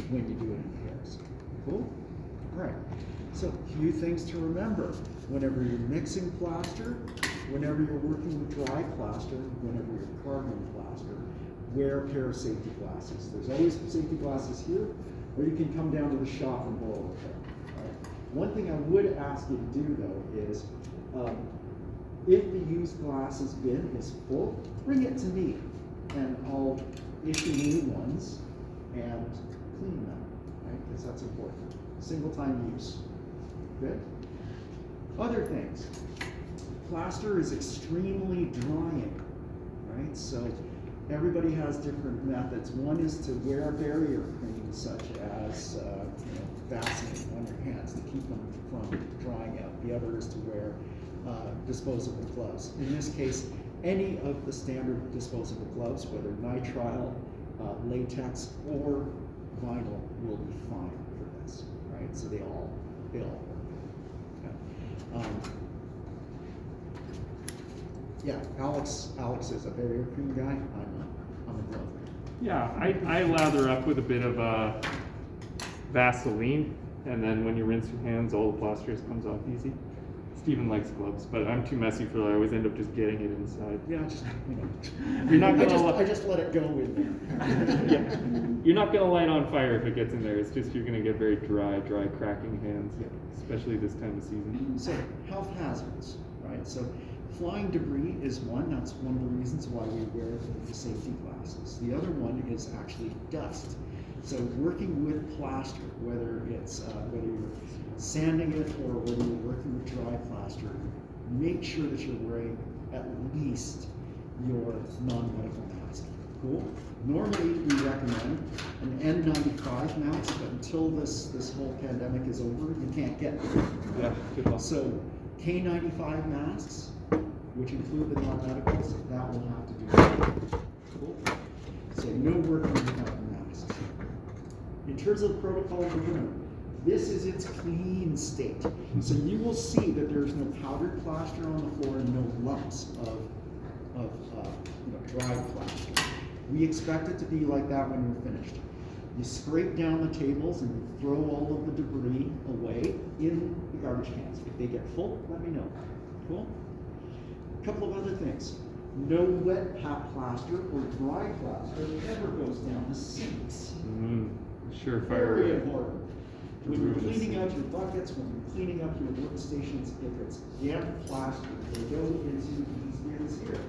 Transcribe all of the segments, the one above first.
when you do it in pairs. Cool? All right. So a few things to remember. Whenever you're mixing plaster, whenever you're working with dry plaster, whenever you're carving plaster, wear a pair of safety glasses. There's always safety glasses here, or you can come down to the shop and borrow a pair. All right. One thing I would ask you to do though is, if the used glasses bin is full, bring it to me, and I'll issue new ones and clean them, right? Because that's important. Single-time use. Good? Other things. Plaster is extremely drying, right? So everybody has different methods. One is to wear a barrier cream, such as Vaseline on your hands to keep them from drying out. The other is to wear disposable gloves. In this case, any of the standard disposable gloves, whether nitrile, latex, or vinyl, will be fine for this, right? So they all work. Okay. Yeah, Alex is a barrier cream guy. I'm a glove guy. Yeah, I lather up with a bit of Vaseline, and then when you rinse your hands, all the plaster just comes off easy. Steven likes gloves, but I'm too messy for that. I always end up just getting it inside. Yeah, just, You're not gonna I just let it go in there. Yeah. You're not gonna light on fire if it gets in there. It's just you're gonna get very dry cracking hands, Yeah. especially this time of season. So, health hazards, right? So, flying debris is one. That's one of the reasons why we wear the safety glasses. The other one is actually dust. So, working with plaster, whether you're sanding it or whether you're working with dry plaster, make sure that you're wearing at least your non-medical mask. Cool? Normally, we recommend an N95 mask, but until this whole pandemic is over, you can't get them. Yeah, good luck. So, K95 masks, which include the non-medicals, that will have to do. Cool? So, no working without masks. In terms of the protocol for women, this is its clean state. So you will see that there's no powdered plaster on the floor and no lumps of dried plaster. We expect it to be like that when you're finished. You scrape down the tables and you throw all of the debris away in the garbage cans. If they get full, let me know. Cool? A couple of other things. No wet plaster or dry plaster ever goes down the sinks. Surefire. Very important. When you're cleaning out your buckets, when you're cleaning up your workstations, if it's damp plaster, they go into these bins here.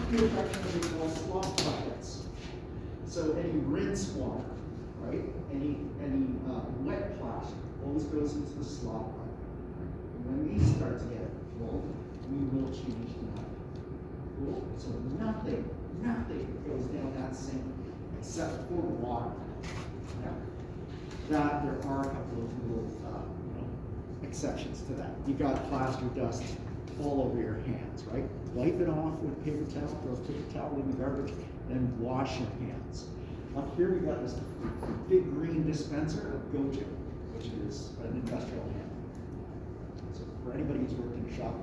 There's a section that we call slop buckets. So any rinse water, right? Any wet plaster always goes into the slop bucket. And when these start to get full, we will change them out. Cool? So nothing goes down that sink except for water. Now, that there are a couple of little exceptions to that. You got plaster dust all over your hands, right? Wipe it off with paper towel, throw a paper towel in the garbage, and wash your hands. Up here we got this big green dispenser of Goju, which is an industrial hand. So for anybody who's worked in a shop,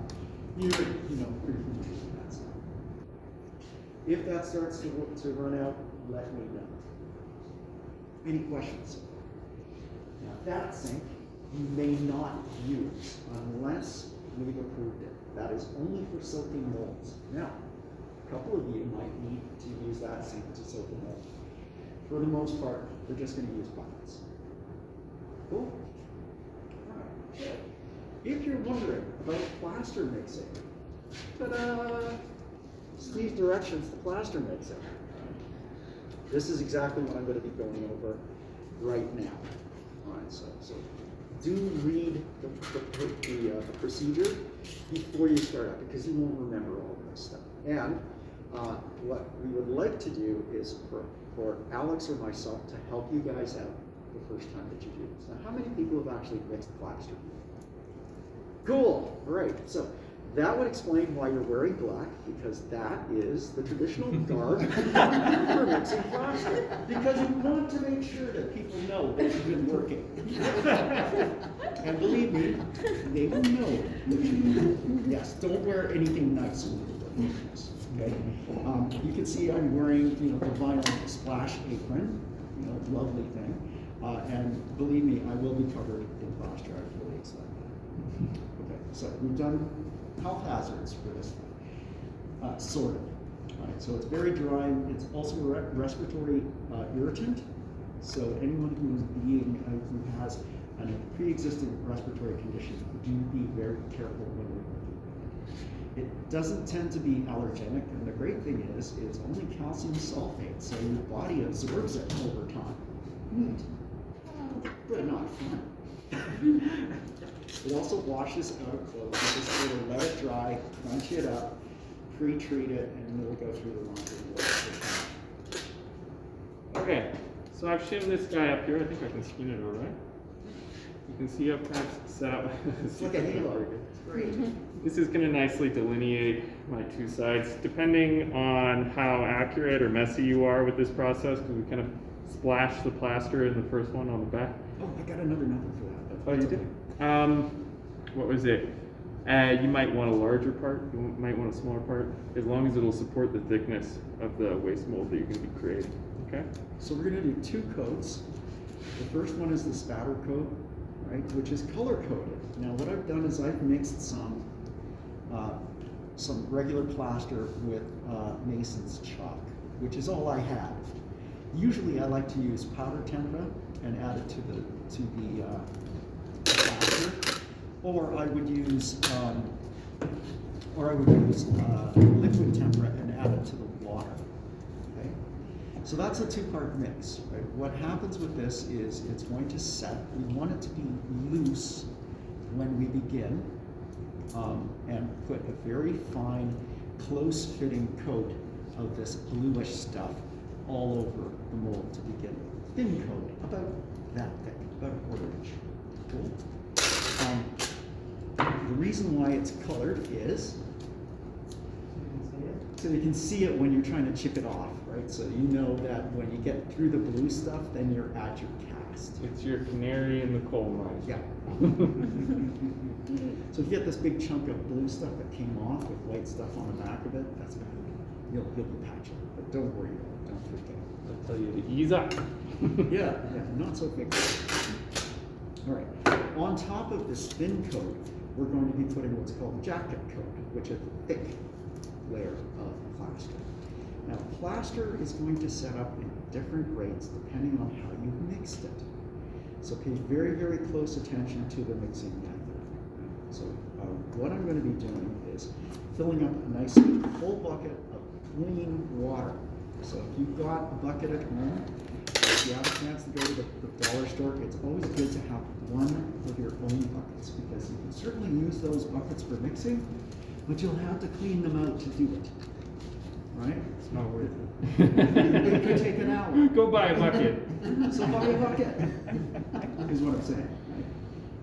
you're pretty familiar with that stuff. If that starts to run out, let me know. Any questions? Now that sink you may not use unless we've approved it. That is only for soaking molds. Now, a couple of you might need to use that sink to soak a mold. For the most part, we're just going to use buckets. Cool? All right, good. If you're wondering about plaster mixing, ta-da! Steve's directions to plaster mixing. This is exactly what I'm going to be going over right now. All right, so do read the procedure before you start out, because you won't remember all of this stuff. And what we would like to do is for Alex or myself to help you guys out the first time that you do this. Now, how many people have actually mixed plaster? Cool, great. So that would explain why you're wearing black, because that is the traditional garb for mixing plaster. Because you want to make sure that people know that you've been working. And believe me, they will know that you've been working. Yes, don't wear anything nice when you're working on this. Okay? You can see I'm wearing the vinyl splash apron. you know, lovely thing. And believe me, I will be covered in plaster. I fully expect that. Okay, so we've done health hazards for this thing, sort of. All right, so it's very dry. It's also a respiratory irritant. So anyone who has a pre-existing respiratory condition, do be very careful when you're working with it. It doesn't tend to be allergenic, and the great thing is it's only calcium sulfate, so your body absorbs it over time. Neat, but not fun. It also washes out of clothes. You just sort of let it dry, crunch it up, pre-treat it, and it'll go through the laundry wash. Okay, so I've shimmed this guy up here. I think I can skin it all right. You can see up kind of set up. It's like a halo. It's great. This is going to nicely delineate my two sides, depending on how accurate or messy you are with this process, because we kind of splash the plaster in the first one on the back. Oh, I got another method for that. Oh, you did? What was it? You might want a larger part, you might want a smaller part, as long as it'll support the thickness of the waste mold that you're going to be creating, okay? So we're going to do 2 coats. The first one is the spatter coat, right, which is color coded. Now what I've done is I've mixed some regular plaster with Mason's chalk, which is all I had. Usually I like to use powder tempera and add it to the plaster, or I would use liquid tempera and add it to the water. Okay, so that's a 2-part mix. Right? What happens with this is it's going to set. We want it to be loose when we begin, and put a very fine, close-fitting coat of this bluish stuff all over the mold to begin with. Thin coat, about that thick, about a 1/4 inch. Cool. The reason why it's colored is so you can see it when you're trying to chip it off, right? So you know that when you get through the blue stuff, then you're at your cast. It's your canary in the coal mine. Yeah. So if you get this big chunk of blue stuff that came off with white stuff on the back of it, that's bad. You'll be patching, but don't worry about it. Don't freak out. I'll tell you to ease up. Yeah, not so big. All right. On top of this thin coat, we're going to be putting what's called a jacket coat, which is a thick layer of plaster. Now, plaster is going to set up in different rates depending on how you mixed it. So pay very, very close attention to the mixing method. So what I'm going to be doing is filling up a nice full bucket of clean water. So if you've got a bucket at home, if you have a chance to go to the dollar store, it's always good to have one of your own buckets, because you can certainly use those buckets for mixing, but you'll have to clean them out to do it. Right? It's not worth It it. could take an hour. Go buy a bucket. So buy a bucket, is what I'm saying.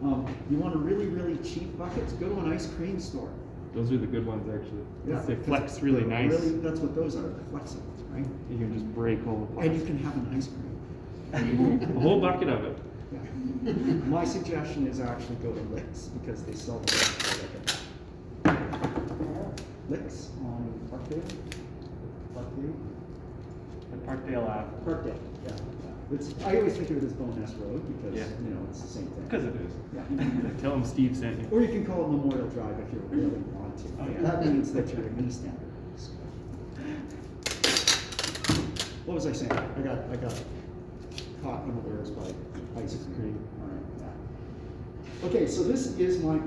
Right? You want a really, really cheap buckets, go to an ice cream store. Those are the good ones, actually. Yeah, They flex really they're nice. that's what those are, they're flexible, right? You can just break all the And you plastic. can have an ice cream. A whole bucket of it. Yeah. My suggestion is actually go to Licks, because they sell them Licks on Parkdale. At Parkdale Ave. Parkdale, yeah. I always think of it as Bonus Road because, Yeah. you know, it's the same thing. Because it is. Yeah. Tell them Steve sent you. Or you can call it Memorial Drive if you really want to. Oh, yeah. That means that you're in East End. What was I saying? I got caught unawares by ice cream. All right. Yeah. Okay, so this is my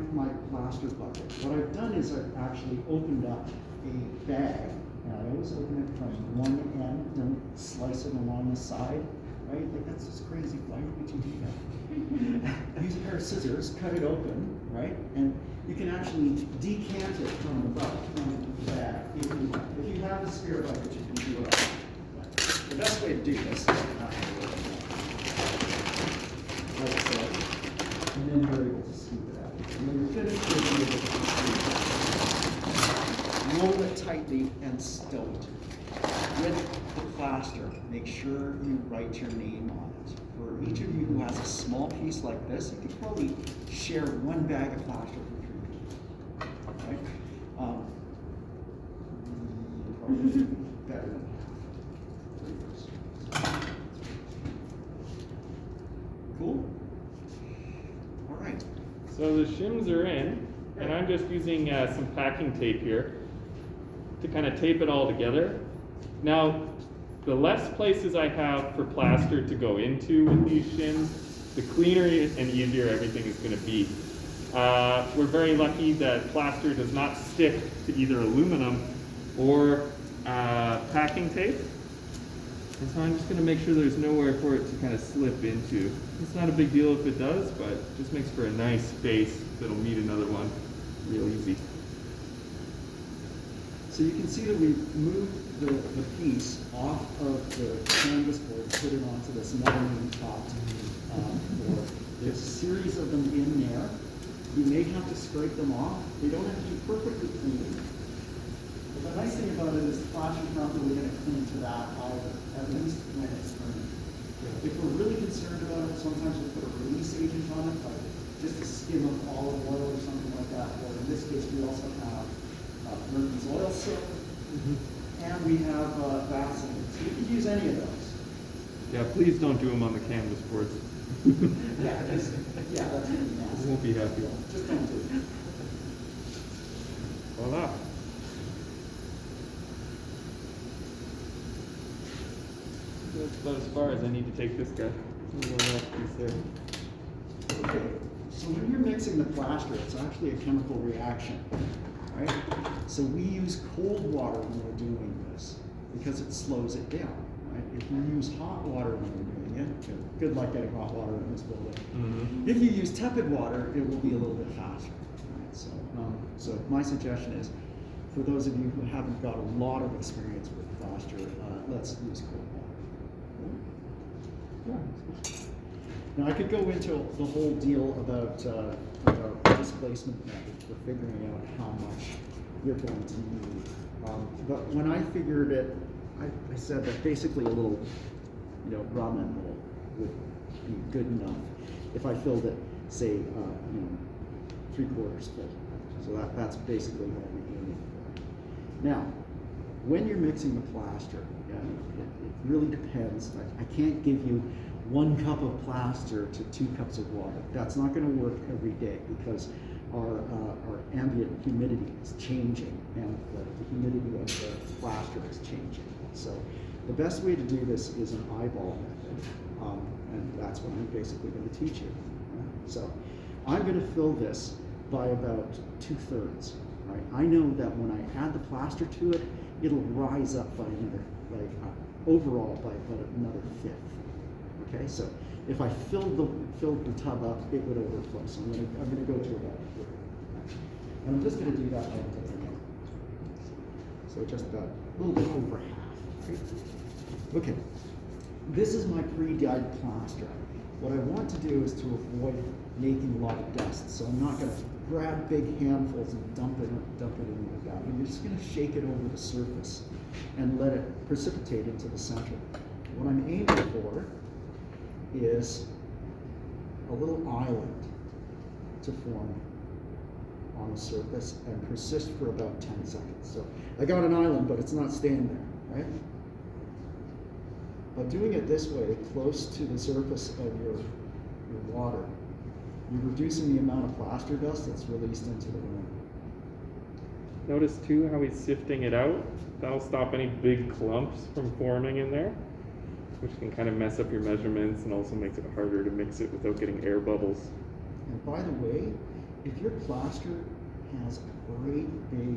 plaster bucket. What I've done is I've actually opened up a bag. And I always open it from one end, don't slice it along the side, right? Like, that's just crazy. Why would you do that? Use a pair of scissors, cut it open, right? And you can actually decant it from the bag if you want. If you have a spare bucket, you can do it. The best way to do this is like so, and then you're able to scoop it out. And when you're finished, you'll be able to roll it tightly and stow it. With the plaster, make sure you write your name on it. For each of you who has a small piece like this, you could probably share one bag of plaster for 3 people. Right? Probably better than half. Cool. All right. So the shims are in, and I'm just using some packing tape here to kind of tape it all together. Now, the less places I have for plaster to go into with these shims, the cleaner and easier everything is going to be. We're very lucky that plaster does not stick to either aluminum or packing tape. And so I'm just going to make sure there's nowhere for it to kind of slip into. It's not a big deal if it does, but it just makes for a nice space that'll meet another one real easy. So you can see that we've moved the piece off of the canvas board, put it onto this melamine topped board. There's a series of them in there. You may have to scrape them off. They don't have to be perfectly clean. But the nice thing about it is the plaster's not really going to cling to that either, at least when it's clean. If we're really concerned about it, sometimes we'll put a release agent on it, like just a skim of olive oil or something like that. Or in this case, we also have Murphy's oil soap, and we have Vaseline. So you could use any of those. Yeah, please don't do them on the canvas boards. Yeah, that's really You nasty. won't be happy. Just don't do it. Voila. That's about as far as I need to take this guy. One last piece there. Okay, so when you're mixing the plaster, it's actually a chemical reaction, right? So we use cold water when we're doing this because it slows it down, right? If you use hot water when you're doing it, good luck getting hot water in this building. If you use tepid water, it will be a little bit faster, right? So my suggestion is, for those of you who haven't got a lot of experience with plaster, let's use cold water. Now I could go into the whole deal about displacement method for figuring out how much you're going to need. But when I figured it, I said that basically a little, ramen bowl would be good enough if I filled it, say, 3/4 full. So that's basically what I'm aiming for. Now, when you're mixing the plaster, it really depends. I can't give you 1 cup of plaster to 2 cups of water. That's not going to work every day because our ambient humidity is changing and the humidity of the plaster is changing. So the best way to do this is an eyeball method, and that's what I'm basically going to teach you. So I'm going to fill this by about 2/3. Right? I know that when I add the plaster to it, it'll rise up by another, overall by about another 1/5. Okay, so if I filled the tub up, it would overflow. So I'm gonna go to about here, and I'm just gonna do that by dipping it. So just about a little bit over half. Right? Okay, this is my pre-dyed plaster. What I want to do is to avoid making a lot of dust. So I'm not gonna grab big handfuls and dump it in like that. I'm just gonna shake it over the surface and let it precipitate into the center. What I'm aiming for is a little island to form on the surface and persist for about 10 seconds. So I got an island, but it's not staying there, right? By doing it this way, close to the surface of your water, you're reducing the amount of plaster dust that's released into the room. Notice too how he's sifting it out. That'll stop any big clumps from forming in there, which can kind of mess up your measurements and also makes it harder to mix it without getting air bubbles. And by the way, if your plaster has great big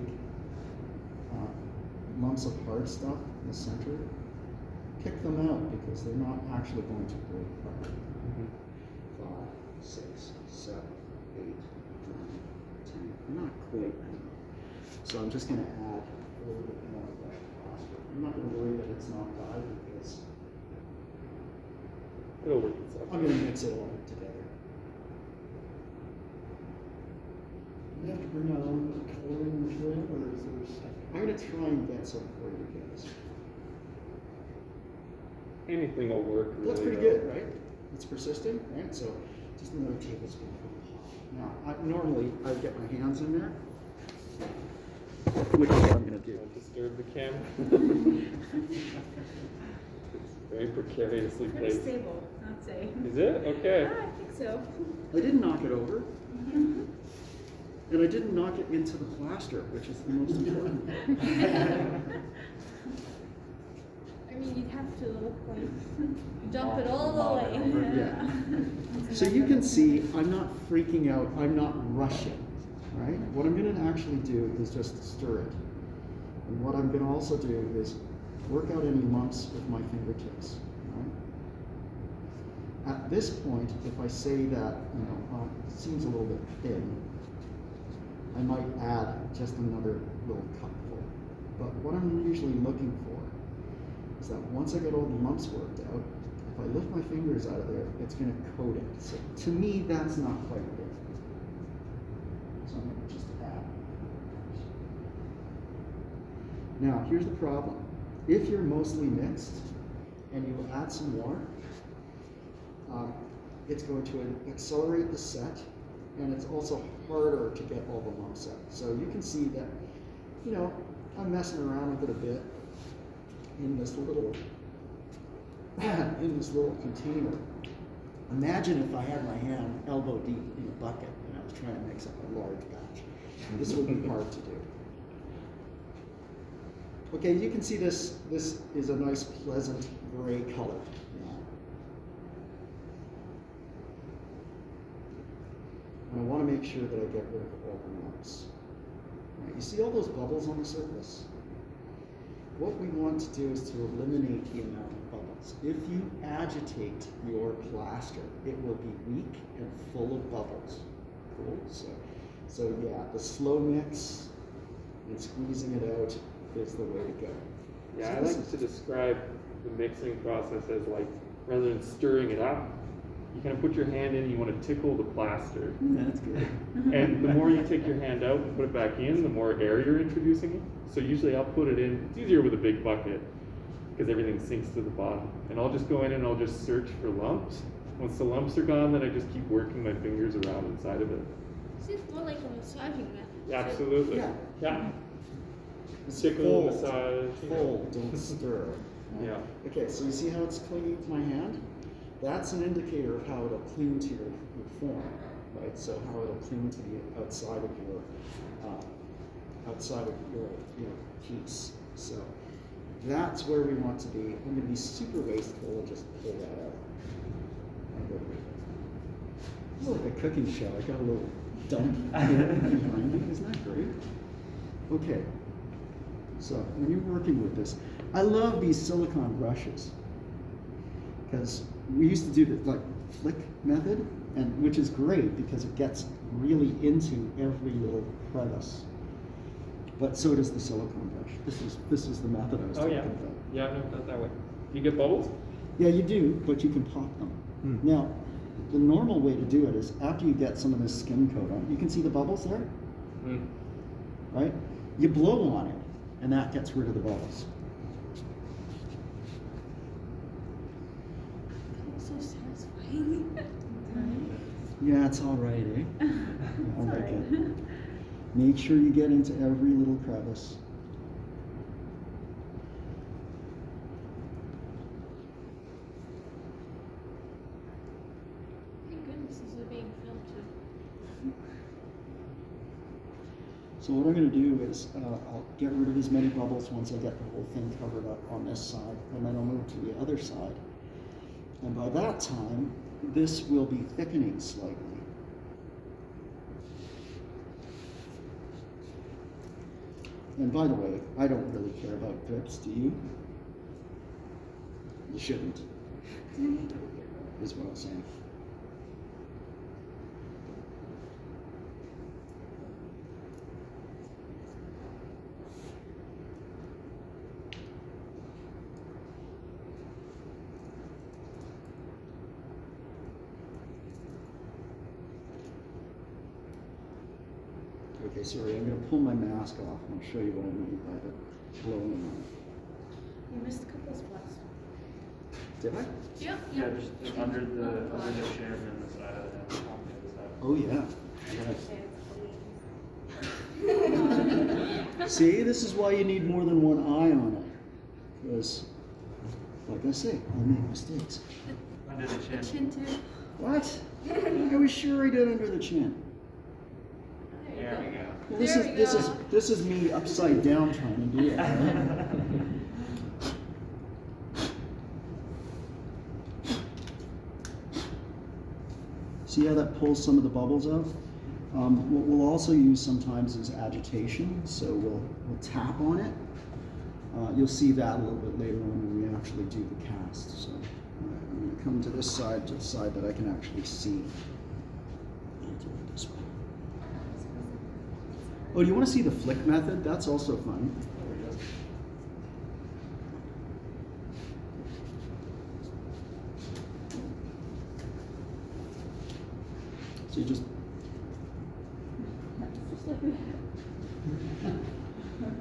lumps of hard stuff in the center, pick them out because they're not actually going to break apart. 5, 6, 7, 8, 9, 10. They're not quite enough. So I'm just going to add a little bit more of that plaster. I'm not going to worry that it's not dyed because It'll work itself. I'm going to mix it all together. You have to bring out all the coloring material, or is there stuff? I'm going to try and get some for you guys. Anything will work. Really That's pretty well. good, right? It's persisting, right? So just another tablespoon. Now, normally I would get my hands in there, which is what I'm going to do. Don't disturb the camera. It's very precariously Pretty placed. stable, huh? would say. Is it? Okay. Ah, I think so. I didn't knock it over. And I didn't knock it into the plaster, which is the most important. I mean, you'd have to look like dump it all the way. Yeah. So you can see, I'm not freaking out, I'm not rushing, right? What I'm gonna actually do is just stir it. And what I'm gonna also do is work out any lumps with my fingertips, right? At this point, if I say that, it seems a little bit thin, I might add just another little cupful. But what I'm usually looking for is that once I get all the lumps worked out, if I lift my fingers out of there, it's going to coat it. So to me, that's not quite it. So I'm going to just add. Now, here's the problem. If you're mostly mixed and you add some more, it's going to accelerate the set, and it's also harder to get all the lumps out. So you can see that, I'm messing around with it a bit in this little container. Imagine if I had my hand elbow deep in a bucket and I was trying to mix up a large batch. This would be hard to do. Okay, you can see this is a nice pleasant gray color now. And I want to make sure that I get rid of all the lumps. Right, you see all those bubbles on the surface? What we want to do is to eliminate the amount of bubbles. If you agitate your plaster, it will be weak and full of bubbles. Cool? So yeah, the slow mix and squeezing it out is the way to go. Yeah, So I this like is- to describe the mixing process as like, rather than stirring it up, you kind of put your hand in and you want to tickle the plaster. That's good. And the more you take your hand out and put it back in, the more air you're introducing it. So usually I'll put it in, it's easier with a big bucket because everything sinks to the bottom. And I'll just go in and I'll just search for lumps. Once the lumps are gone, then I just keep working my fingers around inside of it. Seems more like a massaging method. Yeah, absolutely. Yeah. Yeah. It's Tickle, fold, massage. fold, don't stir. Right? Yeah. Okay, so you see how it's clinging to my hand? That's an indicator of how it'll cling to your form, right? So how it'll cling to the outside of your piece. So that's where we want to be. I'm going to be super wasteful and just pull that out. It's like a cooking show. I got a little dump behind me. Isn't that great? Okay. So when you're working with this, I love these silicone brushes because we used to do the flick method, and which is great because it gets really into every little crevice. But so does the silicone brush. This is the method I was talking about. Yeah, no, not that way. You get bubbles? Yeah, you do, but you can pop them. Now, the normal way to do it is after you get some of this skin coat on, you can see the bubbles there, right? You blow on it, and that gets rid of the bubbles. So satisfying. Yeah, it's all right, eh? I like Sorry. it. Make sure you get into every little crevice. Thank goodness this is being filmed too. So what I'm going to do is I'll get rid of as many bubbles once I get the whole thing covered up on this side, and then I'll move to the other side. And by that time, this will be thickening slightly. And by the way, I don't really care about drips, do you? You shouldn't, is what I'm saying. Okay, sorry, I'm going to pull my mask off and I'll show you what I mean by the blowing on You missed a couple spots. it. Did I? Yep. Yeah, just under the chair and then the side of the on the other side. Oh, yeah. Right. See, this is why you need more than one eye on it. Because, like I say, I make mistakes. Under the chin. Chin too. What? I was sure I did under the chin. There we go. Well, There we go. this is me upside down trying to do it. Right? See how that pulls some of the bubbles out? What we'll also use sometimes is agitation, so we'll tap on it. You'll see that a little bit later on when we actually do the cast. So I'm going to come to this side, to the side that I can actually see. I'll do it this way. Oh, do you want to see the flick method? That's also fun. So you just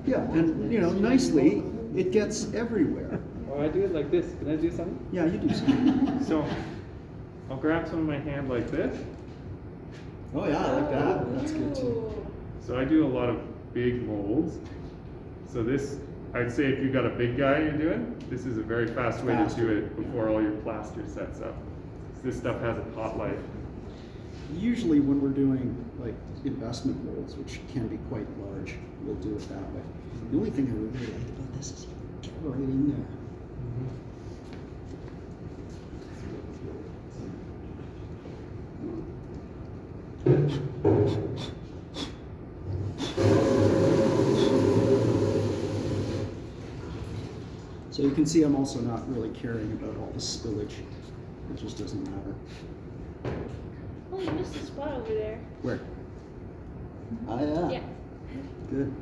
yeah, and you know, nicely, it gets everywhere. Oh, I do it like this. Can I do something? Yeah, you do something. So, I'll grab some of my hand like this. Oh yeah, I like that. That's good too. Ooh. So I do a lot of big molds. So this, I'd say if you've got a big guy you're doing, this is a very fast way to do it before all your plaster sets up. This stuff has a hot life. Usually when we're doing like investment molds, which can be quite large, we'll do it that way. The only thing I really like about this is you get right in there. So you can see I'm also not really caring about all the spillage. It just doesn't matter. Oh, you missed a spot over there. Where? Ah, yeah. Yeah. Good.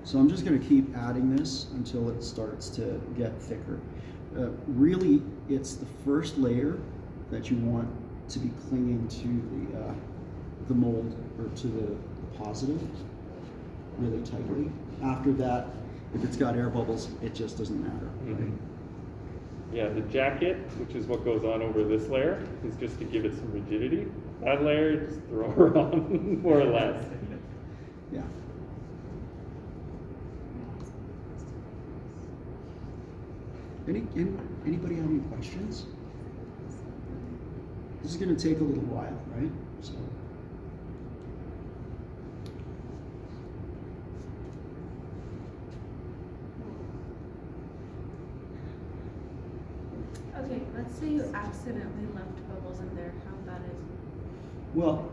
So I'm just going to keep adding this until it starts to get thicker. Really, it's the first layer that you want to be clinging to the mold or to the positive really tightly. After that, if it's got air bubbles, it just doesn't matter. Mhm. Yeah, the jacket, which is what goes on over this layer, is just to give it some rigidity. That layer, just throw her on, more or less. Yeah. Anybody have any questions? This is going to take a little while, right? So. Okay, let's say you accidentally left bubbles in there, how bad is it? Well,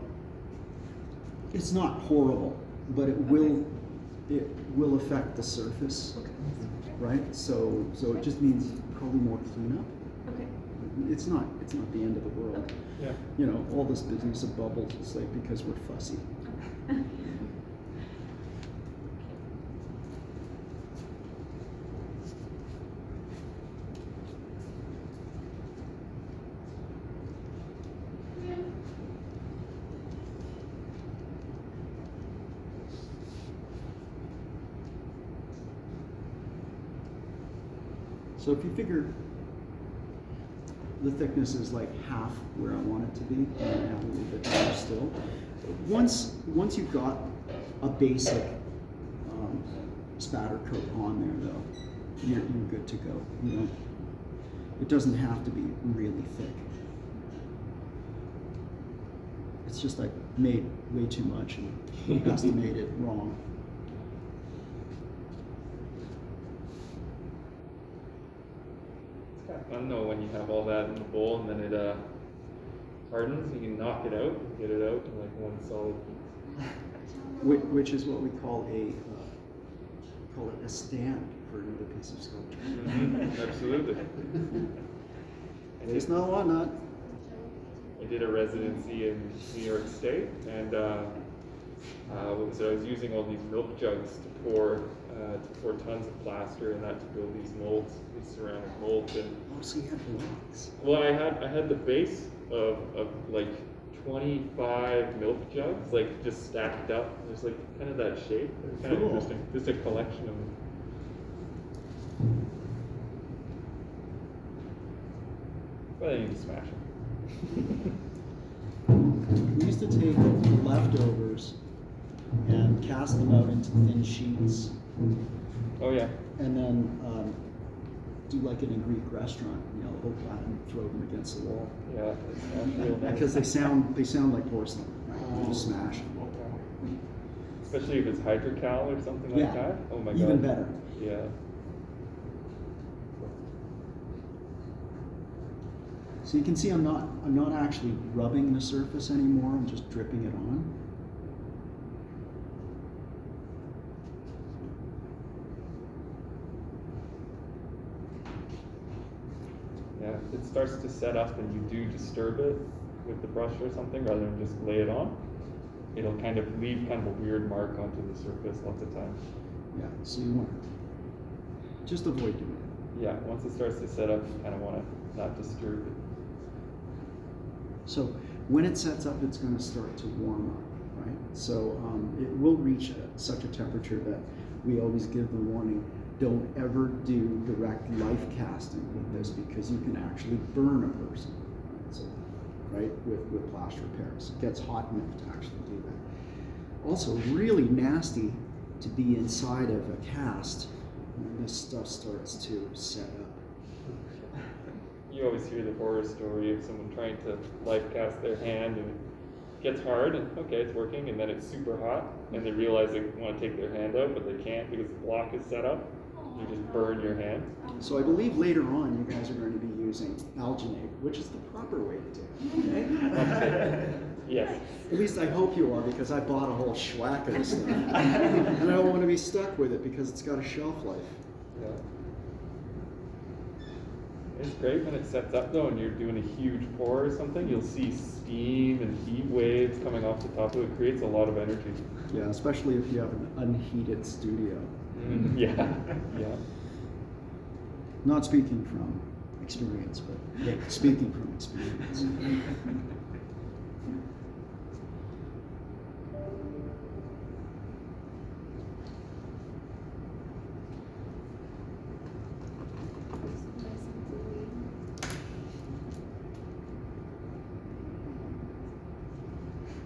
it's not horrible, but it will affect the surface, right? So it just means probably more cleanup. Okay. It's not the end of the world. Okay. Yeah. You know, all this business of bubbles is like because we're fussy. So if you figure the thickness is like half where I want it to be, and I have a little bit more still. Once you've got a basic spatter coat on there, though, you're good to go. You don't. It doesn't have to be really thick. It's just like made way too much and estimated it wrong. It's kind of fun though when you have all that in the bowl and then it hardens. You can knock it out, and get it out in like one solid piece. Which is what we call a stand for another piece of sculpture. Absolutely. It's not walnut. I did a residency in New York State, and what was it? I was using all these milk jugs to pour tons of plaster and that to build these molds, these ceramic molds. And Oh, so you have blocks. well, I had the base of like 25 milk jugs, like just stacked up. There's like kind of that shape. It's kind of Cool. interesting. Just a collection of them. But I need to smash them. We used to take leftovers and cast them out into thin sheets, Oh yeah. and then do like in a Greek restaurant, you know, open that and throw them against the wall. Yeah. It's real nice. Because they sound like porcelain, right? You just smash them. Especially if it's hydrocal or something Yeah. like that. Oh my god. Even better. Yeah. So you can see I'm not actually rubbing the surface anymore, I'm just dripping it on. Yeah. If it starts to set up and you do disturb it with the brush or something rather than just lay it on, it'll kind of leave kind of a weird mark onto the surface lots of times. Yeah, so you want to just avoid doing it. Yeah, once it starts to set up, you kind of want to not disturb it. So when it sets up, it's going to start to warm up, right? So it will reach such a temperature that we always give the warning, don't ever do direct life casting with this because you can actually burn a person, right? So, right, with plaster repairs. It gets hot enough to actually do that. Also, really nasty to be inside of a cast when this stuff starts to set up. You always hear the horror story of someone trying to life cast their hand and it gets hard and okay, it's working, and then it's super hot and they realize they want to take their hand out but they can't because the block is set up. You just burn your hand. So I believe later on you guys are going to be using alginate, which is the proper way to do it. Okay? Yes. At least I hope you are, because I bought a whole schwack of this stuff. And I don't want to be stuck with it because it's got a shelf life. Yeah. It's great when it sets up though and you're doing a huge pour or something, you'll see steam and heat waves coming off the top of it. It creates a lot of energy. Yeah, especially if you have an unheated studio. Yeah, yeah. Not speaking from experience, but speaking from experience.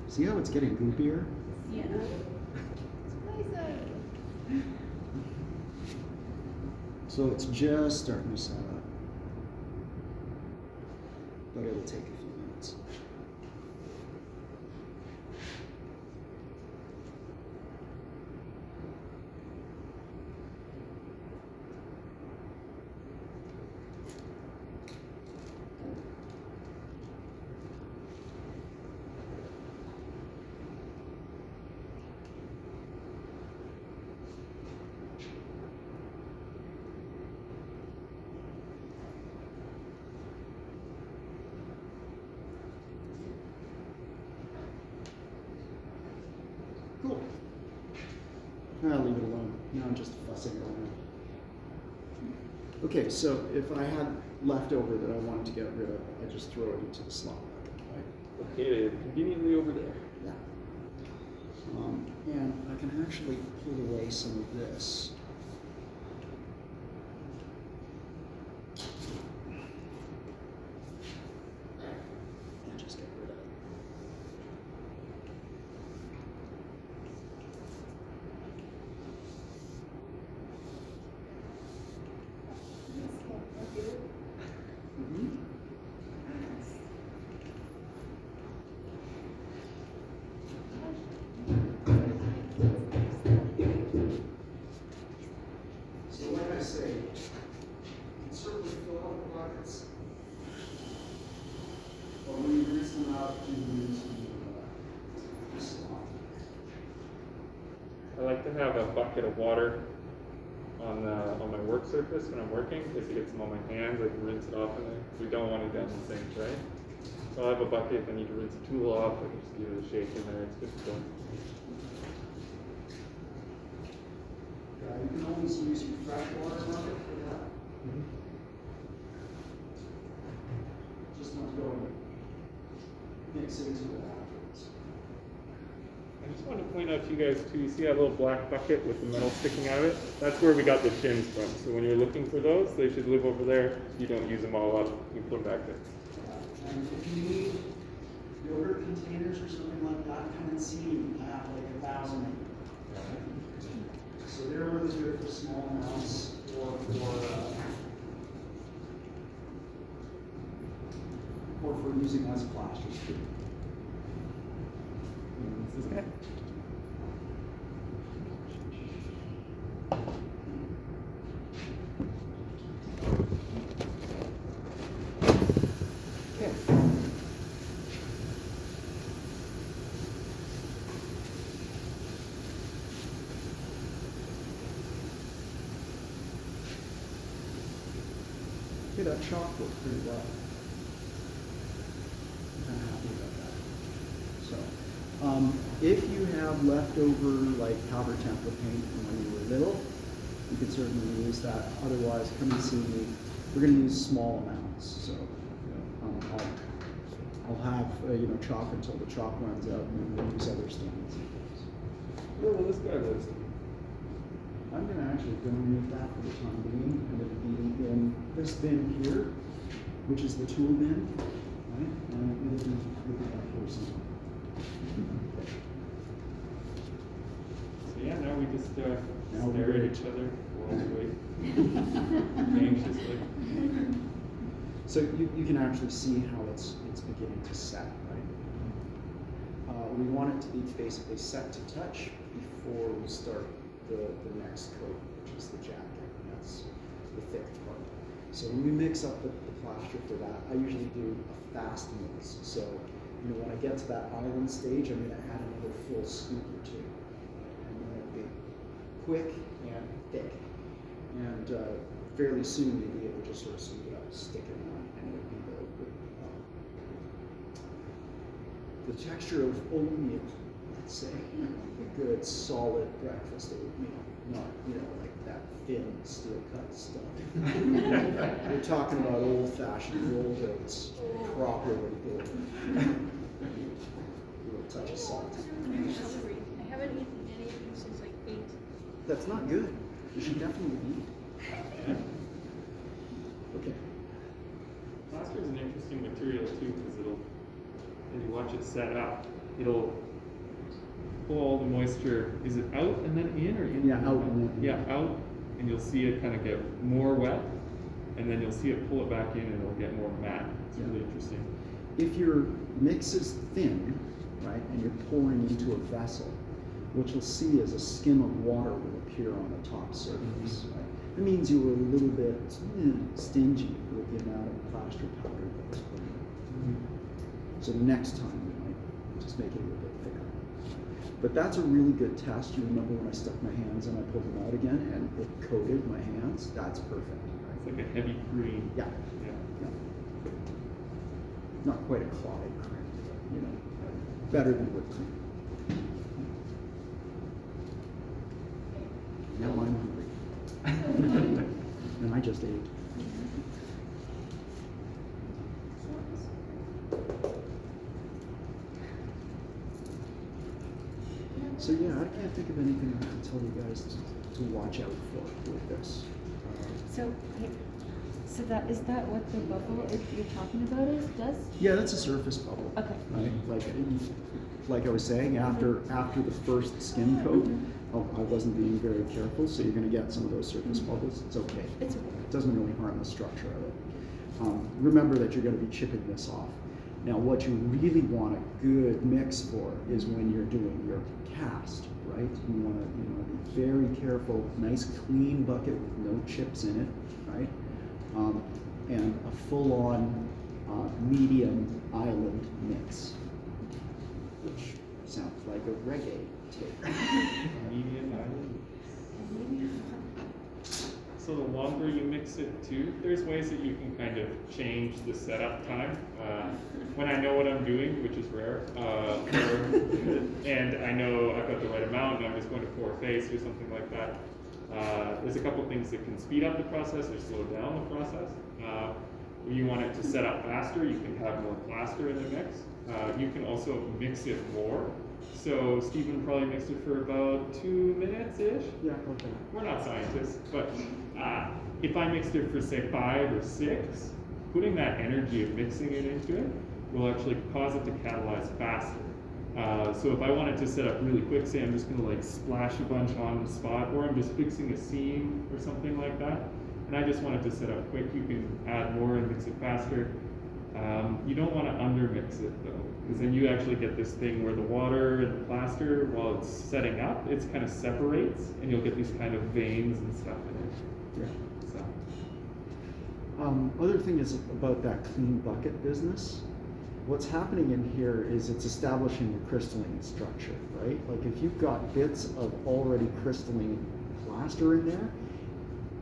See how it's getting goopier? Yeah. So it's just starting to set up. But it'll take a few minutes. Cool. I'll leave it alone. Now I'm just fussing around. Okay, so if I had leftover that I wanted to get rid of, I just throw it into the slot bucket, right? Located conveniently over there. Yeah. And I can actually pull away some of this. And just get rid of it. Mhm. So like I say, you can certainly fill out the buckets. Or when you rinse them out, you can use the slot. I like to have a bucket of water on my work surface when I'm working, in case I get some on my hands, I can rinse it off in there. We don't want it down the sink, right? So I'll have a bucket if I need to rinse a tool off, I can just give it a shake in there, it's good to go. Yeah, you can always use your fresh water bucket for that. Just not go and mix into it afterwards. I just wanted to point out to you guys too, you see that little black bucket with the metal sticking out of it? That's where we got the shims from. So when you're looking for those, they should live over there. You don't use them all up, you put them back there. And if you need yogurt containers or something like that, come and see me. I have like 1,000. So they're really good for small amounts or for using as plasters too. This guy. Okay. Okay, that chalk worked pretty well. I'm kind of happy about that. So, if you have leftover like powder template paint from when you were little, you can certainly use that. Otherwise, come and see me. We're going to use small amounts. So, I'll have chalk until the chalk runs out, and then we'll use other stains. Where will this guy live? I'm going to actually donate that for the time being, and it'll be in this bin here, which is the tool bin, right? And it'll be back here somewhere. So yeah, now we just Now stare we at wait. each other while we wait anxiously. So you can actually see how it's beginning to set, right? We want it to be basically set to touch before we start the next coat, which is the jacket. That's the thick part. So when we mix up the plaster for that, I usually do a fast mix. So when I get to that island stage, I'm going to add another full scoop or two. And then it'll be quick and thick. And fairly soon you'll be able to just sort of scoop it up, stick it on, and it'll be the texture of oatmeal, let's say. A good solid breakfast oatmeal, not like that thin steel cut stuff. We're talking about old-fashioned rolled oats, properly good. A little touch of salt. I'm very hungry. I haven't eaten anything since like 8. That's not good. You should definitely eat. Okay. Plaster is an interesting material too, because as you watch it set up, it'll pull all the moisture. Is it out and then in, or in? Yeah, out and then in. Yeah, out, and you'll see it kind of get more wet, and then you'll see it pull it back in, and it'll get more matte. It's really interesting. If your mix is thin, right, and you're pouring into a vessel, what you'll see is a skim of water will appear on the top surface. Right? It means you were a little bit stingy with the amount of plaster powder that was put in. So next time you might just make it a little bit thicker. But that's a really good test. You remember when I stuck my hands in, I pulled them out again, and it coated my hands. That's perfect. It's like a heavy green. Yeah. Yeah. Yeah. Not quite a clotted cream, but better than whipped cream. Now I'm hungry. And I just ate. So yeah, I can't think of anything I can tell you guys to watch out for with this. So that is that what the bubble you're talking about does? Yeah, that's a surface bubble. Okay. Right? Like I was saying, after the first skin coat, I wasn't being very careful, so you're going to get some of those surface bubbles. It's okay. It's okay. It doesn't really harm the structure of it. Remember that you're going to be chipping this off. Now, what you really want a good mix for is when you're doing your cast, right? You want to be very careful. Nice clean bucket with no chips in it, right? And a full-on medium island mix, which sounds like a reggae tape. Medium island. So the longer you mix it too, there's ways that you can kind of change the setup time. When I know what I'm doing, which is rare, and I know I've got the right amount and I'm just going to pour a face or something like that, there's a couple things that can speed up the process or slow down the process. When you want it to set up faster, you can have more plaster in the mix. You can also mix it more. So Stephen probably mixed it for about 2 minutes-ish. Yeah, okay. We're not scientists, but if I mixed it for say 5 or 6, putting that energy of mixing it into it will actually cause it to catalyze faster. So if I wanted to set up really quick, say I'm just gonna like splash a bunch on the spot, or I'm just fixing a seam or something like that, and I just wanted to set up quick, you can add more and mix it faster. You don't want to undermix it though, because then you actually get this thing where the water and the plaster, while it's setting up, it's kind of separates, and you'll get these kind of veins and stuff in it. Yeah. So. Other thing is about that clean bucket business. What's happening in here is it's establishing the crystalline structure, right? Like if you've got bits of already crystalline plaster in there,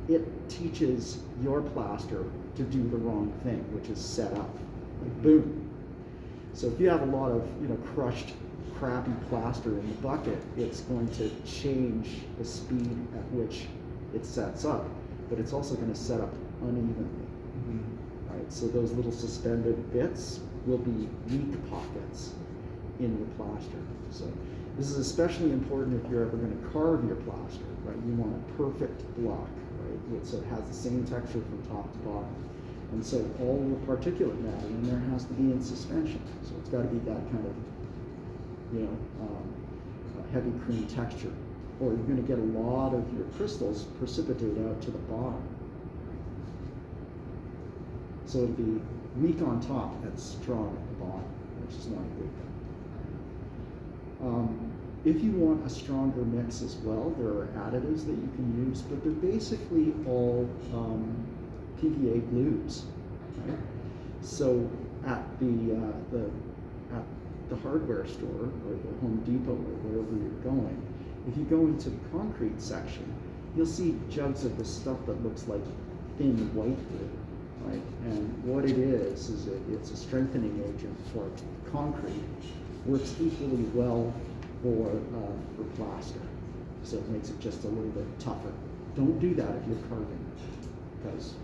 it teaches your plaster to do the wrong thing, which is set up. Like boom. So if you have a lot of crushed, crappy plaster in the bucket, it's going to change the speed at which it sets up, but it's also going to set up unevenly. Right? So those little suspended bits will be weak pockets in your plaster. So this is especially important if you're ever going to carve your plaster, right? You want a perfect block, right? So it has the same texture from top to bottom. And so all the particulate matter in there has to be in suspension. So it's got to be that kind of, heavy cream texture. Or you're going to get a lot of your crystals precipitate out to the bottom. So it'll be weak on top and strong at the bottom, which is not a good thing. If you want a stronger mix as well, there are additives that you can use, but they're basically all PVA glues. Right? So at the hardware store or the Home Depot or wherever you're going, if you go into the concrete section, you'll see jugs of this stuff that looks like thin white glue. Right? And what it is it's a strengthening agent for concrete. Works equally well for plaster. So it makes it just a little bit tougher. Don't do that if you're carving, because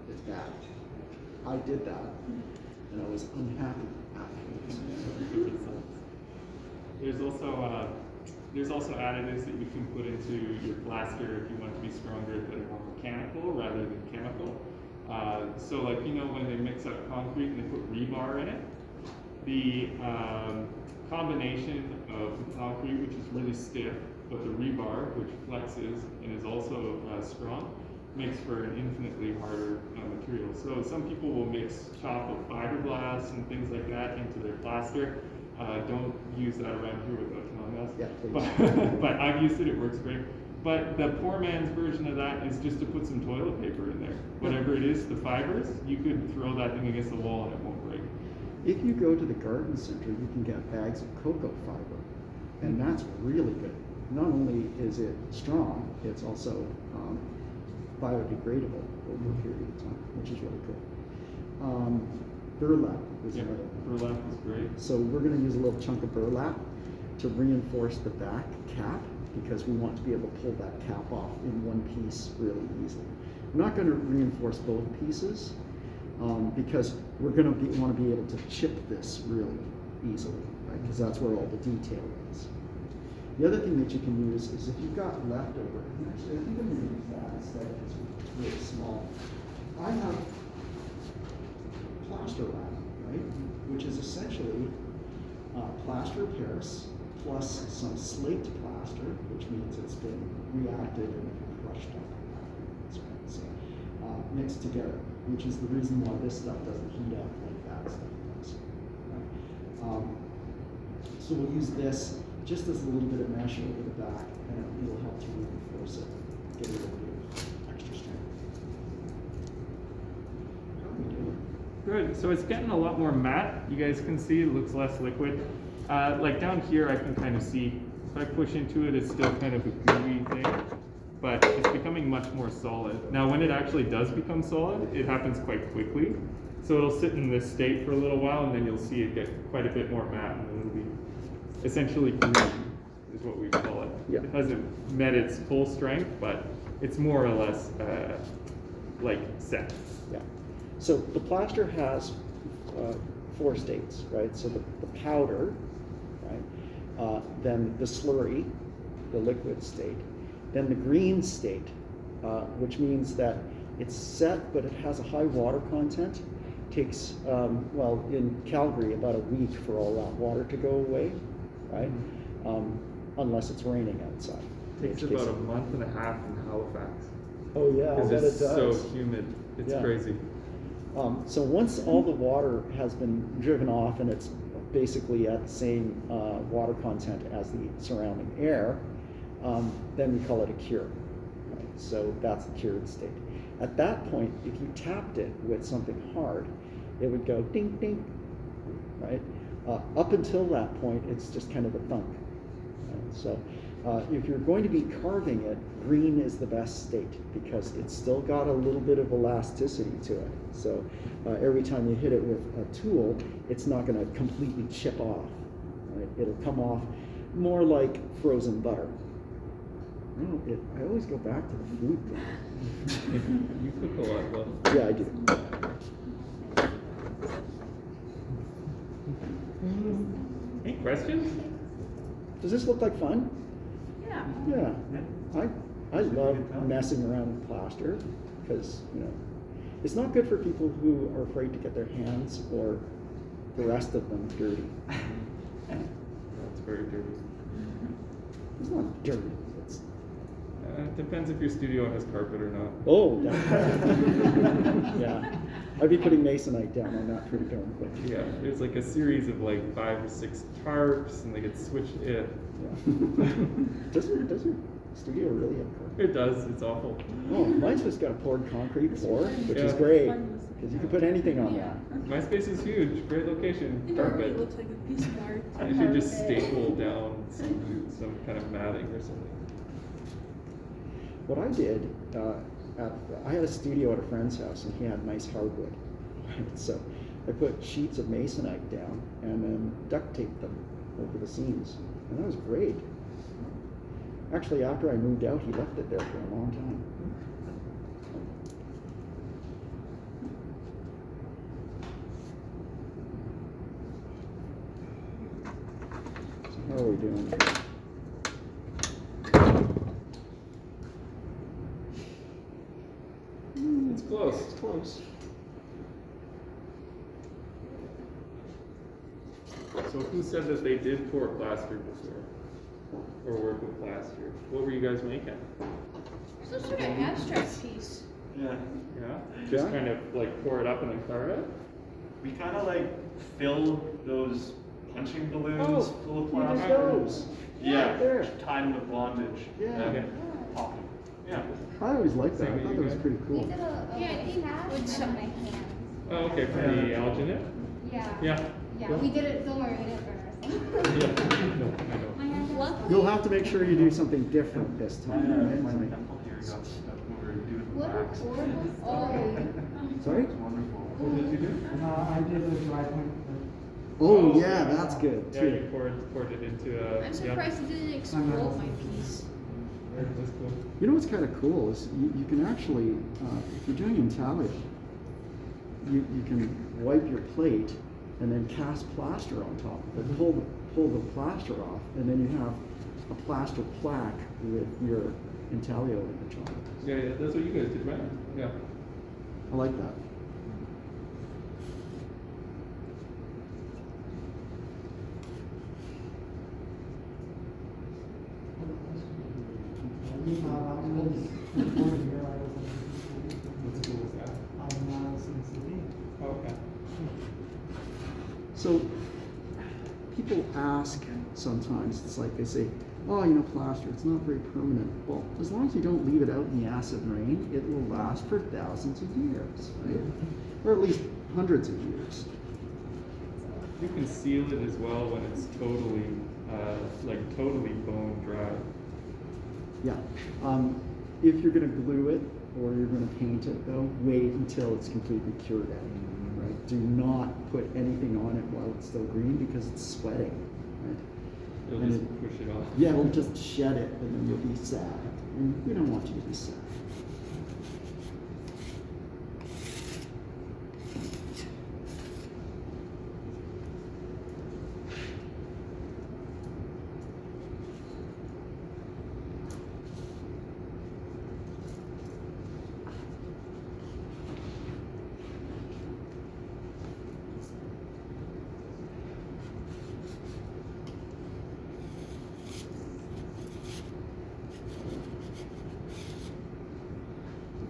it's bad. I did that, and I was unhappy afterwards. There's also additives that you can put into your plaster if you want to be stronger, that are more mechanical rather than chemical. So like, when they mix up concrete and they put rebar in it, the combination of the concrete, which is really stiff, but the rebar, which flexes and is also strong, makes for an infinitely harder material. So some people will mix chocolate fiberglass and things like that into their plaster. Don't use that around here without telling us. Yeah, please. But I've used it, it works great. But the poor man's version of that is just to put some toilet paper in there. Whatever it is, the fibers, you could throw that thing against the wall and it won't break. If you go to the garden center, you can get bags of cocoa fiber, and that's really good. Not only is it strong, it's also biodegradable over a period of time, which is really cool. Burlap is another one. Burlap is great. So we're going to use a little chunk of burlap to reinforce the back cap, because we want to be able to pull that cap off in one piece really easily. We're not going to reinforce both pieces because we're going to want to be able to chip this really easily, right? Because that's where all the detail is. The other thing that you can use is if you've got leftover, and actually I think I'm going to use that instead because it's really small. I have plaster wrap, right? Which is essentially plaster of Paris plus some slaked plaster, which means it's been reacted and crushed up. So mixed together, which is the reason why this stuff doesn't heat up like that stuff does. Right? So we'll use this just as a little bit of mesh over the back, and it'll help to reinforce it, get a little bit of extra strength. How are we doing? Good, so it's getting a lot more matte. You guys can see it looks less liquid. Like down here I can kind of see, if I push into it, it's still kind of a gooey thing, but it's becoming much more solid. Now when it actually does become solid, it happens quite quickly. So it'll sit in this state for a little while, and then you'll see it get quite a bit more matte, and it'll be essentially green, is what we call it. Yeah. It hasn't met its full strength, but it's more or less like set. Yeah. So the plaster has 4 states, right? So the powder, right? Then the slurry, the liquid state. Then the green state, which means that it's set, but it has a high water content. Takes, well, in Calgary, about a week for all that water to go away. right? Unless it's raining outside. in Takes which about case- a month and a half in Halifax. Oh, yeah, I Because bet it's it does. so humid. It's Yeah. crazy. So once all the water has been driven off and it's basically at the same water content as the surrounding air, then we call it a cure. Right? So that's the cured state. At that point, if you tapped it with something hard, it would go ding, ding, right? Up until that point, it's just kind of a thunk. Right? So if you're going to be carving it, green is the best state because it's still got a little bit of elasticity to it. So every time you hit it with a tool, it's not going to completely chip off. Right? It'll come off more like frozen butter. I always go back to the food thing. You cook a lot, though. Yeah, I do. Any questions? Does this look like fun? Yeah. Yeah. I love messing around with plaster because, it's not good for people who are afraid to get their hands or the rest of them dirty. That's very dirty. It's not dirty. It's, It depends if your studio has carpet or not. oh, definitely. Yeah. I'd be putting masonite down on that pretty darn quick. Yeah, there's like a series of like 5 or 6 tarps, and they get switched in. Yeah. does your studio really have carpet? It does. It's awful. Oh, mine's just got a poured concrete floor, which is Yeah. great because you can put anything on that. My space is huge. Great location. It already Carpet. looks like a piece of art. I should just staple down some kind of matting or something. What I did, I had a studio at a friend's house and he had nice hardwood. So I put sheets of masonite down and then duct taped them over the seams. And that was great. Actually, after I moved out, he left it there for a long time. So how are we doing? It's close. It's close. So who said that they did pour plaster before? Or work with plaster? What were you guys making? Some sort of abstract piece. Yeah. Yeah? Just Yeah. kind of like pour it up and then carve it? We kind of like fill those punching balloons Oh, full of yeah, there's plaster. those. Yeah. Right there. Tie them with bondage. Yeah. Okay. Pop 'em. Yeah. I always liked that. Same I with thought you that was guys? pretty We cool. did a Yeah, I think cast with on some- my hands. Oh, okay, for the alginate? Yeah. Yeah. Yeah, we did it, don't worry, we didn't burn ourselves. Yeah. No, I know. My hands are Luckily- You'll have to make sure you do something different this time. right? My Like- temple here got stuck when we were doing the What a wax. horrible story. Sorry? It's wonderful. What did you do? I did a dry point. Oh, yeah, that's good Yeah, too. you poured it into I'm surprised it didn't explode my piece. Yeah, that's cool. You know what's kind of cool is you can actually, if you're doing intaglio, you can wipe your plate and then cast plaster on top of it, pull the plaster off, and then you have a plaster plaque with your intaglio image on it. Yeah, that's what you guys did, right? Yeah. I like that. What school was that? Oh, okay. So people ask sometimes, it's like they say, oh, plaster, it's not very permanent. Well, as long as you don't leave it out in the acid rain, it will last for thousands of years, right? Or at least hundreds of years. You can seal it as well when it's totally, totally bone dry. Yeah. If you're going to glue it or you're going to paint it, though, wait until it's completely cured out. Right? Do not put anything on it while it's still green because it's sweating. Right? You'll And just push it off. Yeah, it'll just shed it, and then you'll be sad. And we don't want you to be sad.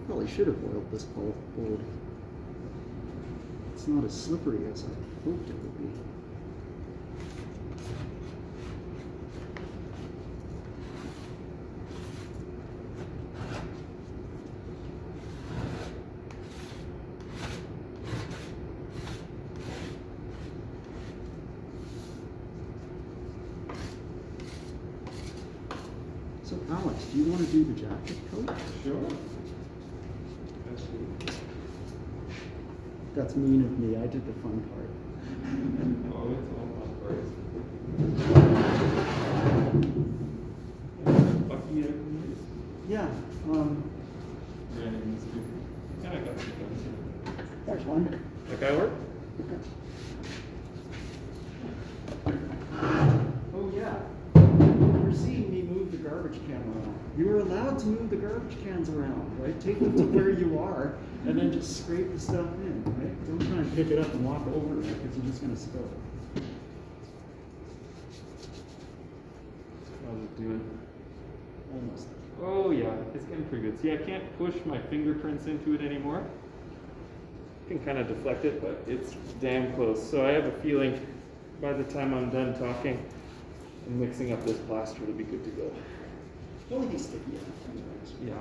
Probably should have oiled this board. It's not as slippery as I hoped it would be. So Alex, do you want to do the jacket coat? Sure. That's mean of me. I did the fun part. Oh, it's all fun Bucky, I can use. Yeah. Brandon needs to. Yeah, I got some things. There's one. That guy work? Oh, yeah. You were seeing me move the garbage can around. You were allowed to move the garbage cans around, right? Take them to where you are, and then just scrape the stuff in, right? Don't try and pick it up and walk over it, because you're just gonna spill it. How's it doing? Almost. Oh yeah, it's getting pretty good. See, I can't push my fingerprints into it anymore. I can kind of deflect it, but it's damn close. So I have a feeling by the time I'm done talking and mixing up this plaster, it'll be good to go. It'll only be sticky enough, anyways. Yeah.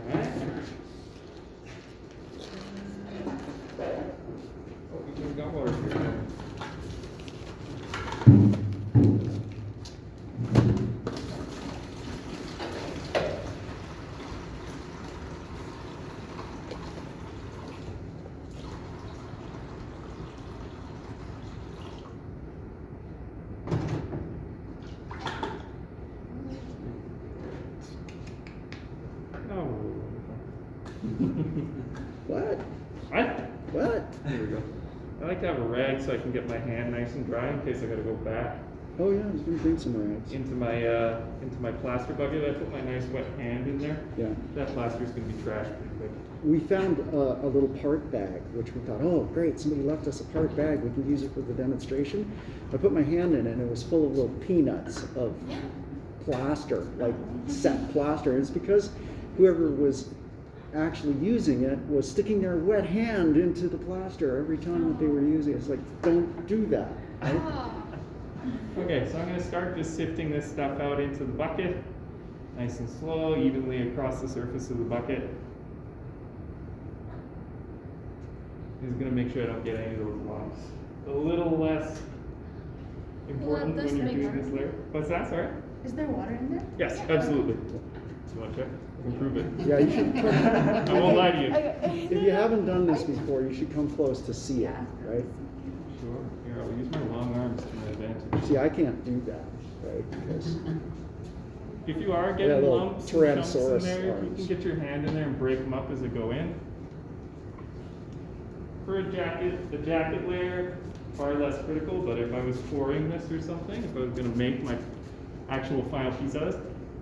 Alright. Oh, we got water here. What? What? What? There we go. I like to have a rag so I can get my hand nice and dry in case I gotta go back Oh yeah, I was gonna bring some rags. into my plaster bucket. I put my nice wet hand in there. Yeah. That plaster's gonna be trashed pretty quick. We found a little part bag, which we thought, oh great, somebody left us a part bag, we can use it for the demonstration. I put my hand in it and it was full of little peanuts of plaster, like set plaster. And it's because whoever was actually using it was sticking their wet hand into the plaster every time that they were using it. It's like, don't do that, right? Oh. Okay, so I'm gonna start just sifting this stuff out into the bucket. Nice and slow, evenly across the surface of the bucket. Just gonna make sure I don't get any of those lumps. A little less important Well, that when you're does doing make this layer. What's that, sorry? Is there water in there? Yes, absolutely. You wanna check? I can prove it. Yeah, you should I won't lie to you. if you haven't done this before, you should come close to see it, right? Sure. Here, I'll use my long arms to my advantage. See, I can't do that, right? Because If you are Yeah, getting little lumps and chunks in Tyrannosaurus there, you arms. can get your hand in there and break them up as they go in. For a jacket, the jacket layer, far less critical, but if I was pouring this or something, if I was gonna make my actual final piece of this,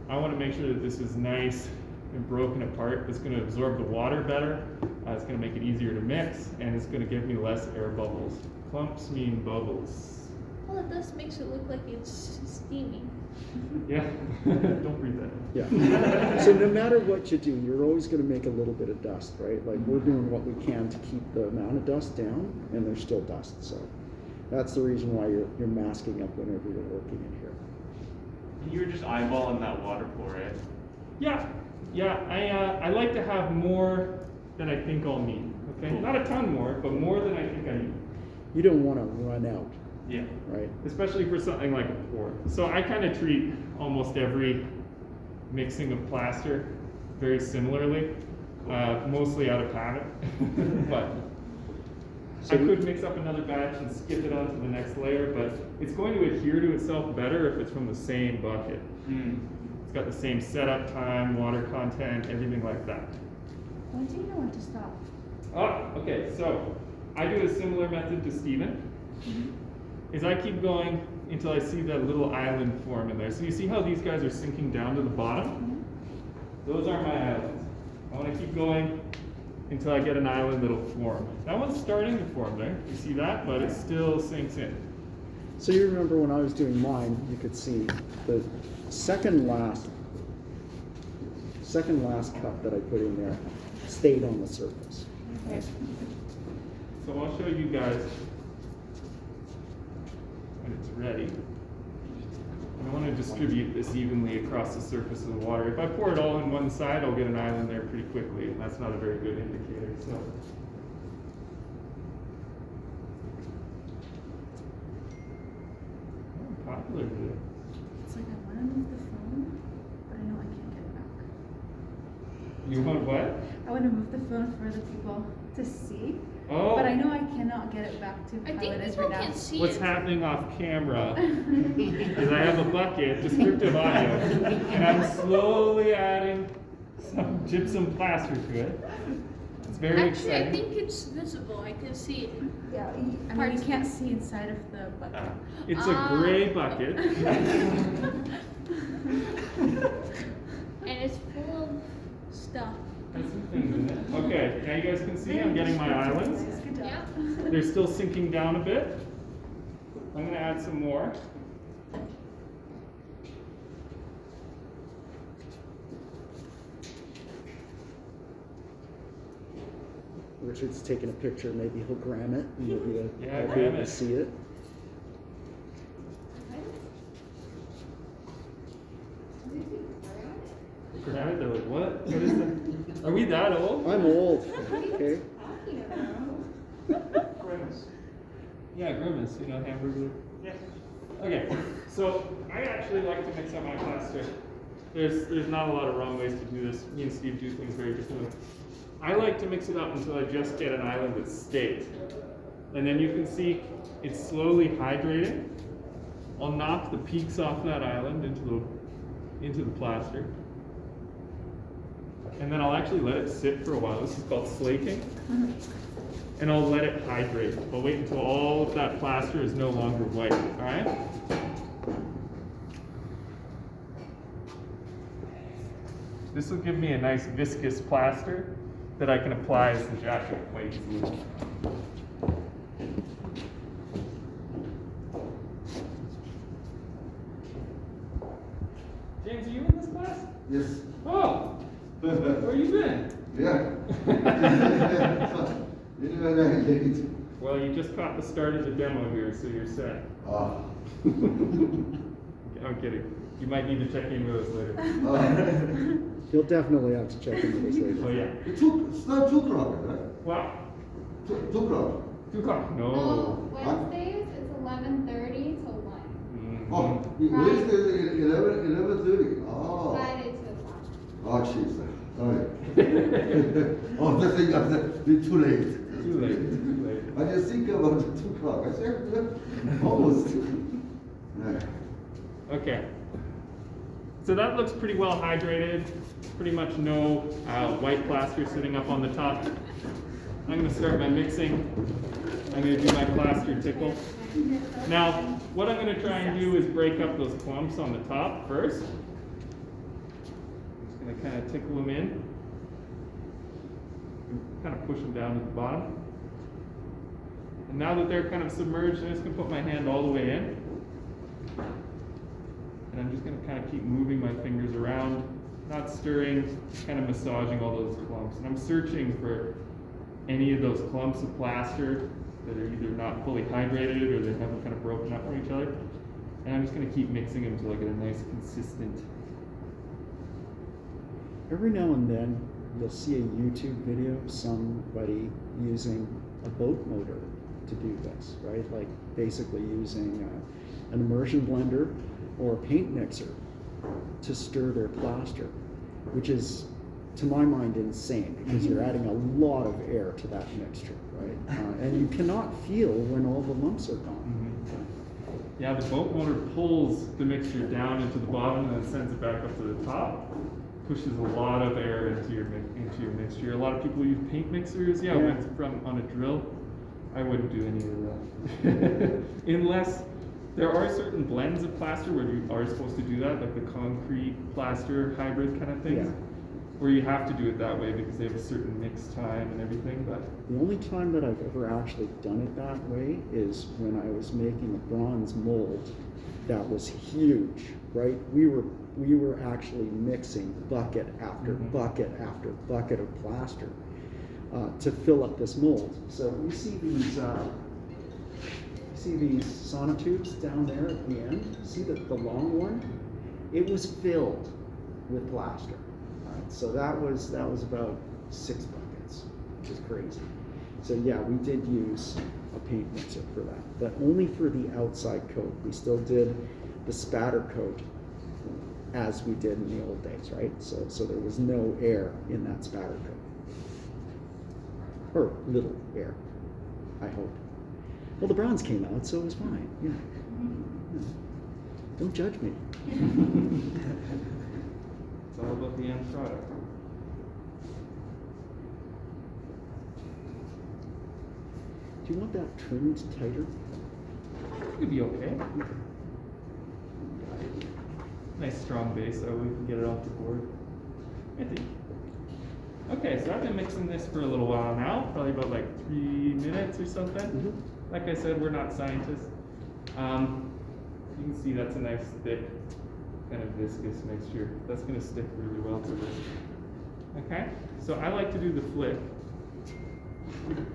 I wanna make sure that this is nice and broken apart. It's gonna absorb the water better, it's gonna make it easier to mix, and it's gonna give me less air bubbles. Clumps mean bubbles. Well, it does makes it look like it's steaming. Yeah, don't breathe that. Yeah. So no matter what you do, you're always going to make a little bit of dust, right? Like we're doing what we can to keep the amount of dust down, and there's still dust. So that's the reason why you're masking up whenever you're working in here. You were just eyeballing that water pour, right? Yeah, I like to have more than I think I'll need. Okay, Cool. not a ton more, but more than I think I need. You don't want to run out, Yeah, right? especially for something like a pour. So I kind of treat almost every mixing of plaster very similarly, mostly out of habit. But So I could mix up another batch and skip it on to the next layer, but it's going to adhere to itself better if it's from the same bucket. It's got the same setup time, water content, everything like that. When do you know when to stop? Oh, okay, so I do a similar method to Steven. Is I keep going until I see that little island form in there. So you see how these guys are sinking down to the bottom? Those are my islands. I want to keep going until I get an island that'll form. That one's starting to form there. You see that? But it still sinks in. So you remember when I was doing mine, you could see the second last cut that I put in there stayed on the surface. Okay. So I'll show you guys when it's ready. I want to distribute this evenly across the surface of the water. If I pour it all in one side, I'll get an island there pretty quickly, and that's not a very good indicator. So. Oh, popular today. It's like I want to move the phone, but I know I can't get it back. You want what? I want to move the phone for the people to see, Oh. but I know I cannot get it back to I how think it is people right now. can see What's it. happening off camera is I have a bucket, descriptive audio, and I'm slowly adding some gypsum plaster to it. It's very Actually, I exciting. think it's visible. I can see it. Yeah, I mean, you can't see inside of the bucket. It's a gray bucket. And it's full of stuff. Has some things in it. Okay, now you guys can see I'm getting my islands. Good job. Yeah. They're still sinking down a bit. I'm gonna add some more. Richard's taking a picture, maybe he'll gram it and you'll be, Yeah, I'll be gram able to it. see it. Granted, they're like, what? What is that? Are we that old? I'm old, okay? Grimace. Yeah, grimace, you know, hamburger. Yes. Okay, so I actually like to mix up my plaster. There's not a lot of wrong ways to do this. Me and Steve do things very differently. I like to mix it up until I just get an island that's staked. And then you can see it's slowly hydrating. I'll knock the peaks off that island into the plaster. And then I'll actually let it sit for a while. This is called slaking. And I'll let it hydrate. I'll wait until all of that plaster is no longer white, all right? This will give me a nice viscous plaster that I can apply as the jacket quite easily. James, are you in this class? Yes. Oh, where you been? Yeah. Anyway, I get it. Well, you just caught the start of the demo here, so you're set. Ah. I'm kidding. You might need to check in with us later. You'll definitely have to check into this Oh later. yeah. It's not 2 o'clock, right? Wow. 2 o'clock. 2 o'clock. No, No. Wednesdays, it's 11:30 to 1. Oh, Mhm. Wednesday is 11:30. Oh. Friday, 2 o'clock. Oh, jeez. Sorry. Oh, the thing I said, it's too late. Too late. Too late. I just think about 2 o'clock. I said, almost. Yeah. Okay. So that looks pretty well hydrated. Pretty much no white plaster sitting up on the top. I'm going to start my mixing. I'm going to do my plaster tickle. Now, what I'm going to try and do is break up those clumps on the top first. I'm just going to kind of tickle them in. Kind of push them down to the bottom. And now that they're kind of submerged, I'm just going to put my hand all the way in. And I'm just going to kind of keep moving my fingers around, not stirring, kind of massaging all those clumps. And I'm searching for any of those clumps of plaster that are either not fully hydrated or they haven't kind of broken up from each other. And I'm just going to keep mixing them until I get a nice consistent. Every now and then, you'll see a YouTube video of somebody using a boat motor to do this, right? Like basically using an immersion blender or a paint mixer to stir their plaster, which is, to my mind, insane because you're adding a lot of air to that mixture, right? And you cannot feel when all the lumps are gone. Yeah, the boat motor pulls the mixture down into the bottom and then sends it back up to the top. Pushes a lot of air into your mixture. A lot of people use paint mixers. Yeah, when it's from on a drill, I wouldn't do any of that. Unless there are certain blends of plaster where you are supposed to do that, like the concrete plaster hybrid kind of things. Or you have to do it that way because they have a certain mix time and everything, but The only time that I've ever actually done it that way is when I was making a bronze mold that was huge, right? We were actually mixing bucket after Mhm. bucket after bucket of plaster to fill up this mold. So you see these sonotubes down there at the end? See the long one? It was filled with plaster. Right? So that was about 6 buckets, which is crazy. So yeah, we did use a paint mixer for that, but only for the outside coat. We still did the spatter coat as we did in the old days, right? So there was no air in that spatter coat. Or little air, I hope. Well, the bronze came out, so it was fine. Yeah. Yeah. Don't judge me. it's all about the end product. Do you want that trimmed tighter? It could be okay. Nice strong base, so we can get it off the board. I think. Okay, so I've been mixing this for a little while now, probably about like 3 minutes or something. Mm-hmm. Like I said, we're not scientists. You can see that's a nice thick, kind of viscous mixture. That's going to stick really well to this. Okay, so I like to do the flick.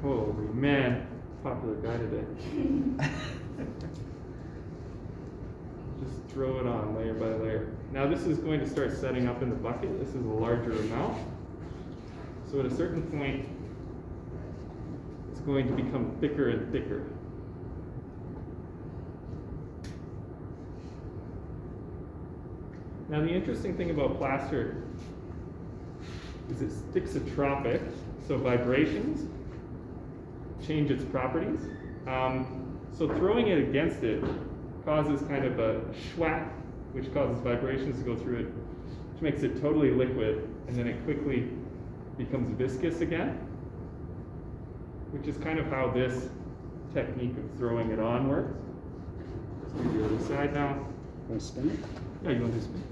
Holy man, popular guy today. Just throw it on layer by layer. Now this is going to start setting up in the bucket. This is a larger amount. So at a certain point, it's going to become thicker and thicker. Now the interesting thing about plaster is it's thixotropic, so vibrations change its properties. So throwing it against it causes kind of a schwack, which causes vibrations to go through it, which makes it totally liquid, and then it quickly becomes viscous again, which is kind of how this technique of throwing it on works. Let's do the other side now. Want to spin it? Yeah, you want to spin?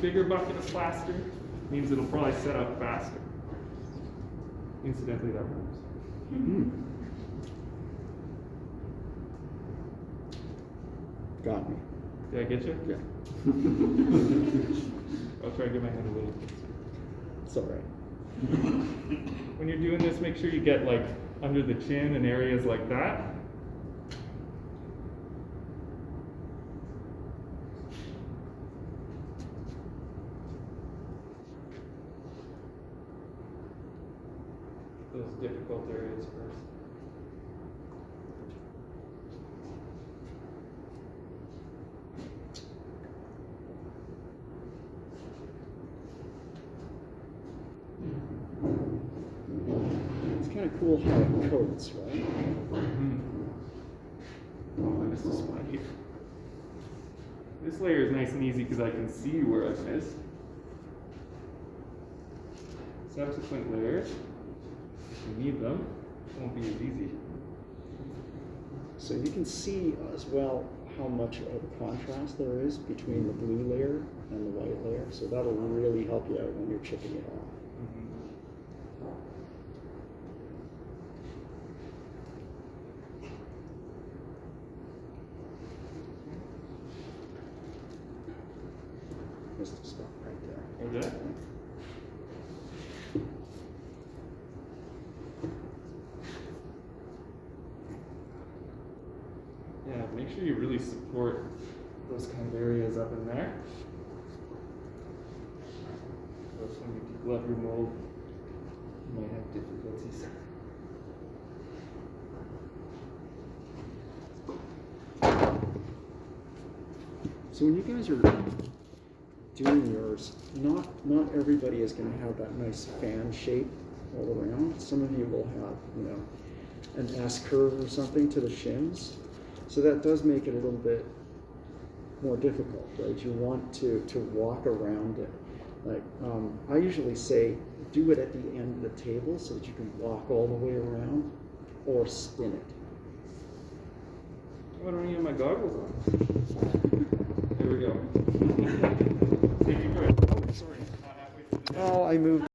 Bigger bucket of plaster means it'll probably set up faster. Incidentally, that works. Mm. Got me. Did I get you? Yeah. I'll try to get my hand a little closer. It's all right. When you're doing this, make sure you get like under the chin and areas like that. Those difficult areas first. It's kind of cool how it coats, right? Oh, I missed a spot here. This layer is nice and easy because I can see where I've missed. Subsequent layers, if you need them, won't be as easy. So you can see as well how much of a contrast there is between the blue layer and the white layer. So that'll really help you out when you're chipping it off. Just a spot right there. Okay. Yeah, make sure you really support those kind of areas up in there. Or when you glove your mold, you might have difficulties. So when you guys are doing yours, not everybody is going to have that nice fan shape all around. Some of you will have, you know, an S curve or something to the shims. So that does make it a little bit more difficult, right? You want to walk around it Like, I usually say, do it at the end of the table so that you can walk all the way around, or spin it. I don't even have my goggles on. There we go. Thank you, Chris. Oh, sorry. Oh, I moved.